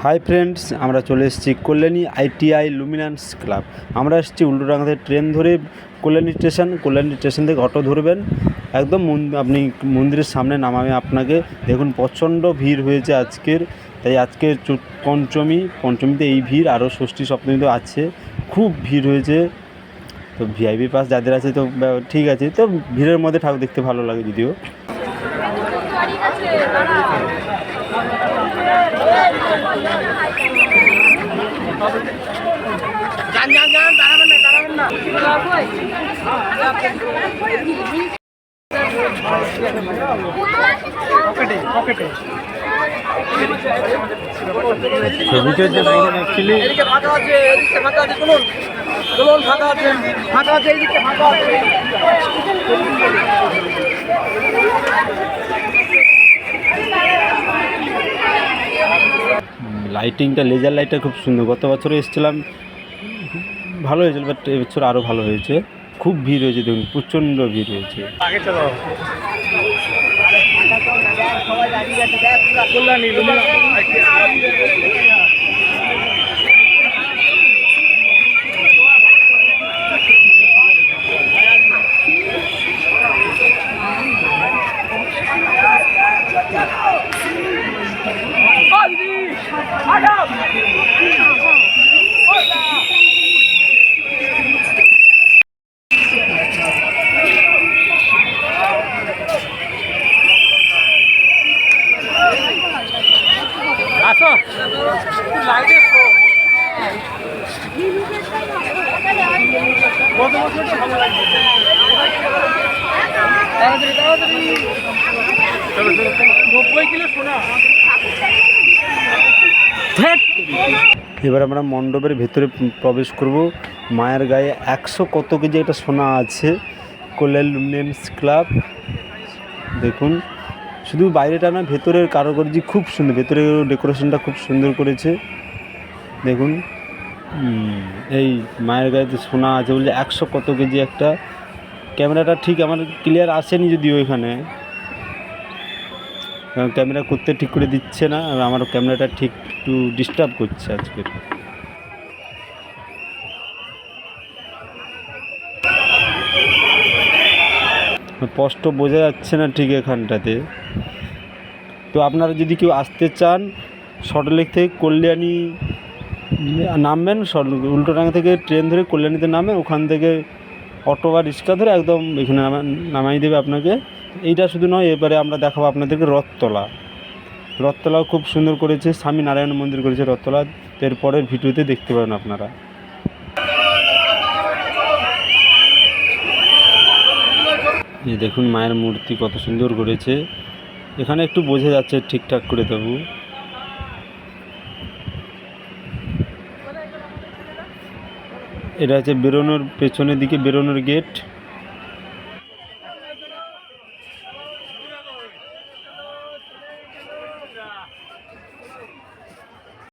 Hi friends, আমরা চলে এসেছি কল্যাণী আইটিআই লুমিনান্স ক্লাব। আমরা এসেছি উল্টোডাঙ্গা থেকে ট্রেন ধরে কল্যাণী স্টেশন থেকে অটো ধরবেন, একদম আপনি মন্দিরের সামনে নামাবে আপনাকে। দেখুন প্রচণ্ড ভিড় হয়েছে আজকের, তাই আজকে পঞ্চমীতে এই ভিড়, আরও ষষ্ঠী সপ্তমী তো আছে, খুব ভিড় হয়েছে। তো ভিআইপি পাস যাদের আছে তো ঠিক আছে, তো ভিড়ের মধ্যে ঠাকুর দেখতে ভালো লাগে যদিও। ছবিটা যে বলুন অ্যাকচুয়ালি লাইটিংটা, লেজার লাইটটা খুব সুন্দর। গত বছরে এসেছিলাম, ভালো হয়েছিল, বাট এবছর আরও ভালো হয়েছে। খুব ভিড় হয়েছে, দেখুন প্রচণ্ড ভিড় হয়েছে। এবার আমরা মণ্ডপের ভেতরে প্রবেশ করব। মায়ের গায়ে 100 কত কেজি একটা সোনা আছে। কল্যাণ লুমিনান্স ক্লাব, দেখুন শুধু বাইরেটা না, ভেতরের কারুকার্য খুব সুন্দর, ভেতরের ডেকোরেশনটা খুব সুন্দর করেছে। দেখুন এই মায়ের গায়েতে সোনা আছে বলছে 100 কত কেজি একটা। ক্যামেরাটা ঠিক আমার ক্লিয়ার আসেনি যদিও, এখানে ক্যামেরা করতে ঠিক করে দিচ্ছে না, আমার ক্যামেরাটা ঠিক একটু ডিস্টার্ব করছে আজকের। স্পষ্ট বোঝা যাচ্ছে না ঠিক এখানটাতে। তো আপনারা যদি কেউ আসতে চান, সল্টলেক থেকে কল্যাণী নামবেন, উল্টোডাঙ্গা থেকে ট্রেন ধরে কল্যাণীতে নামে, ওখান থেকে অটো বা রিক্সা ধরে একদম এখানে নামাই দেবে আপনাকে। এইটা শুধু নয়, এবারে আমরা দেখাবো আপনাদেরকে রথতলাও খুব সুন্দর করেছে, স্বামী নারায়ণ মন্দির করেছে রথতলা। এরপরের ভিডিওতে দেখতে পাবেন আপনারা। এই দেখুন মায়ের মূর্তি কত সুন্দর করেছে, এখানে একটু বোঝা যাচ্ছে ঠিকঠাক করে দেবো। এটা হচ্ছে বেরোনোর, পেছনের দিকে বেরোনোর গেট।